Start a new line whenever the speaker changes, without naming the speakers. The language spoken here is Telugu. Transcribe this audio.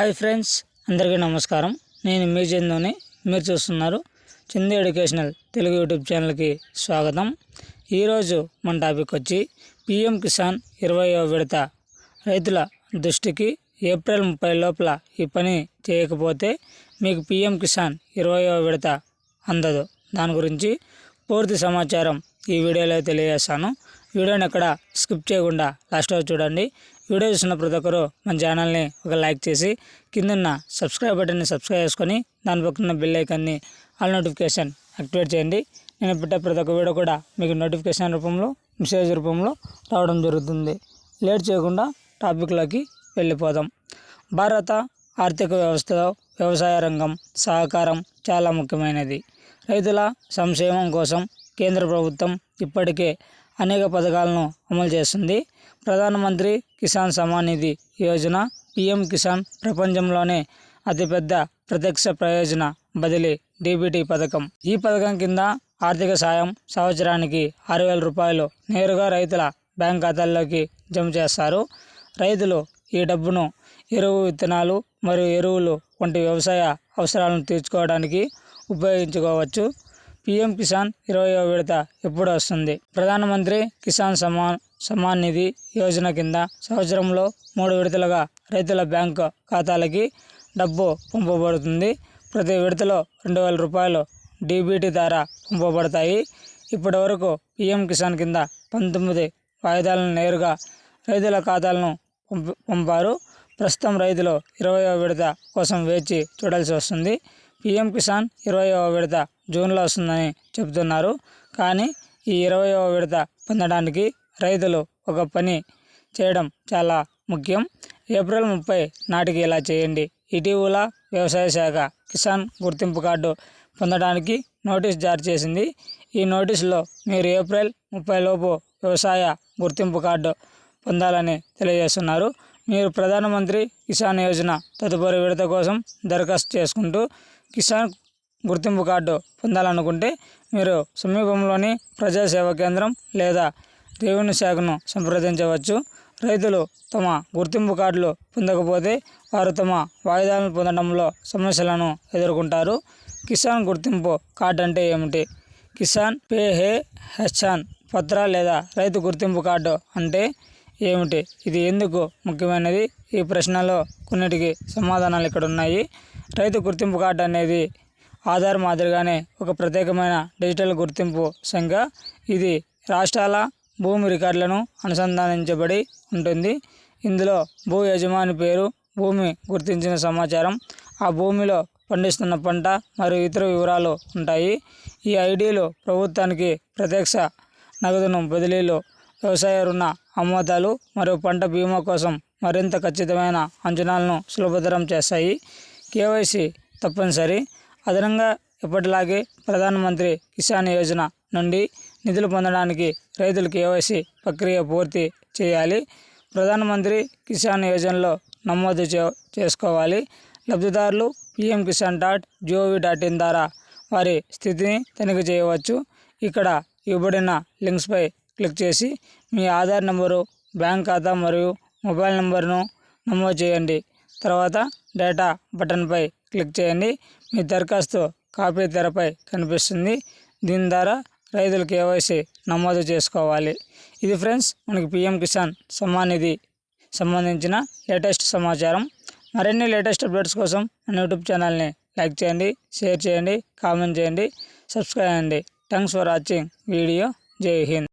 హాయ్ ఫ్రెండ్స్, అందరికీ నమస్కారం. నేను మీ చందుని. మీరు చూస్తున్నారు చందు ఎడ్యుకేషనల్ తెలుగు యూట్యూబ్ ఛానల్కి స్వాగతం. ఈరోజు మన టాపిక్ వచ్చి పిఎం కిసాన్ 20వ విడత రైతుల దృష్టికి ఏప్రిల్ 30 లోపల ఈ పని చేయకపోతే మీకు పిఎం కిసాన్ 20వ విడత అందదు. దాని గురించి పూర్తి సమాచారం ఈ వీడియోలో తెలియజేస్తాను. వీడియోని ఎక్కడ స్కిప్ చేయకుండా లాస్ట్ వరకు చూడండి. వీడియో చూసిన ప్రతి ఒక్కరు మన ఛానల్ని ఒక లైక్ చేసి కిందన్న సబ్స్క్రైబ్ బటన్ని సబ్స్క్రైబ్ చేసుకొని దాని పక్కన బెల్ ఐకాన్ని ఆల్ నోటిఫికేషన్ యాక్టివేట్ చేయండి. నేను పెట్టే ప్రతి ఒక్క వీడియో కూడా మీకు నోటిఫికేషన్ రూపంలో మెసేజ్ రూపంలో రావడం జరుగుతుంది. లేట్ చేయకుండా టాపిక్లోకి వెళ్ళిపోదాం. భారత ఆర్థిక వ్యవస్థలో వ్యవసాయ రంగం సహకారం చాలా ముఖ్యమైనది. రైతుల సంక్షేమం కోసం కేంద్ర ప్రభుత్వం ఇప్పటికే అనేక పథకాలను అమలు చేస్తుంది. ప్రధానమంత్రి కిసాన్ సమ్మాన్ నిధి యోజన పిఎం కిసాన్ ప్రపంచంలోనే అతిపెద్ద ప్రత్యక్ష ప్రయోజన బదిలీ డీబీటీ పథకం. ఈ పథకం కింద ఆర్థిక సాయం సంవత్సరానికి 6,000 రూపాయలు నేరుగా రైతుల బ్యాంక్ ఖాతాల్లోకి జమ చేస్తారు. రైతులు ఈ డబ్బును ఎరువు, విత్తనాలు మరియు ఎరువులు వంటి వ్యవసాయ అవసరాలను తీర్చుకోవడానికి ఉపయోగించుకోవచ్చు. పిఎం కిసాన్ 20వ విడత ఎప్పుడు వస్తుంది? ప్రధానమంత్రి కిసాన్ సమ్మాన్ నిధి యోజన కింద సంవత్సరంలో 3 విడతలుగా రైతుల బ్యాంకు ఖాతాలకి డబ్బు పంపబడుతుంది. ప్రతి విడతలో 2,000 రూపాయలు డీబీటీ ద్వారా పంపబడతాయి. ఇప్పటి వరకు పిఎం కిసాన్ కింద 19 వాయిదాలను నేరుగా రైతుల ఖాతాలను పంపారు. ప్రస్తుతం రైతులు 20వ విడత కోసం వేచి చూడాల్సి వస్తుంది. పిఎం కిసాన్ 20వ విడత జూన్లో వస్తుందని చెబుతున్నారు. కానీ ఈ 20వ విడత పొందడానికి రైతులు ఒక పని చేయడం చాలా ముఖ్యం. ఏప్రిల్ 30 నాటికి ఇలా చేయండి. ఇటీవల వ్యవసాయ శాఖ కిసాన్ గుర్తింపు కార్డు పొందడానికి నోటీస్ జారీ చేసింది. ఈ నోటీసులో మీరు ఏప్రిల్ 30 లోపు వ్యవసాయ గుర్తింపు కార్డు పొందాలని తెలియజేస్తున్నారు. మీరు ప్రధానమంత్రి కిసాన్ యోజన తదుపరి విడత కోసం దరఖాస్తు చేసుకుంటూ కిసాన్ గుర్తింపు కార్డు పొందాలనుకుంటే మీరు సమీపంలోని ప్రజా సేవా కేంద్రం లేదా రెవెన్యూ శాఖను సంప్రదించవచ్చు. రైతులు తమ గుర్తింపు కార్డులు పొందకపోతే వారు తమ వాయిదాలను పొందడంలో సమస్యలను ఎదుర్కొంటారు. కిసాన్ గుర్తింపు కార్డు అంటే ఏమిటి? కిసాన్ పెహచాన్ పత్ర లేదా రైతు గుర్తింపు కార్డు అంటే ఏమిటి? ఇది ఎందుకు ముఖ్యమైనది? ఈ ప్రశ్నలో కొన్నిటికి సమాధానాలు ఇక్కడ ఉన్నాయి. రైతు గుర్తింపు కార్డు అనేది ఆధార్ మాదిరిగానే ఒక ప్రత్యేకమైన డిజిటల్ గుర్తింపు సంఖ్య. ఇది రాష్ట్రాల భూమి రికార్డులను అనుసంధానించబడి ఉంటుంది. ఇందులో భూ యజమాని పేరు, భూమి గుర్తించిన సమాచారం, ఆ భూమిలో పండిస్తున్న పంట మరియు ఇతర వివరాలు ఉంటాయి. ఈ ఐడీలు ప్రభుత్వానికి ప్రత్యక్ష నగదును బదిలీలు, వ్యవసాయ రుణ అమ్మకాలు మరియు పంట బీమా కోసం మరింత ఖచ్చితమైన అంచనాలను సులభతరం చేస్తాయి. కేవైసీ తప్పనిసరి. అదనంగా ఎప్పటిలాగే ప్రధానమంత్రి కిసాన్ యోజన నుండి నిధులు పొందడానికి రైతులు కేవైసీ ప్రక్రియ పూర్తి చేయాలి. ప్రధానమంత్రి కిసాన్ యోజనలో నమోదు చేసుకోవాలి. లబ్ధిదారులు pmkisan.gov.in ద్వారా వారి స్థితిని తనిఖీ చేయవచ్చు. ఇక్కడ ఇవ్వబడిన లింక్స్పై క్లిక్ చేసి మీ ఆధార్ నెంబరు, బ్యాంక్ ఖాతా మరియు మొబైల్ నెంబర్ను నమోదు చేయండి. తర్వాత డేటా బటన్పై క్లిక్ చేయండి. మీ దరఖాస్తు కాపీ తెరపై కనిపిస్తుంది. దీని ద్వారా రైతులు కేవైసీ నమోదు చేసుకోవాలి. ఇది ఫ్రెండ్స్ మనకి పిఎం కిసాన్ సమ్మాన్ నిధి సంబంధించిన లేటెస్ట్ సమాచారం. మరిన్ని లేటెస్ట్ అప్డేట్స్ కోసం మన యూట్యూబ్ ఛానల్ని లైక్ చేయండి, షేర్ చేయండి, కామెంట్ చేయండి, సబ్స్క్రైబ్ చేయండి. Thanks for watching video. జై హింద్.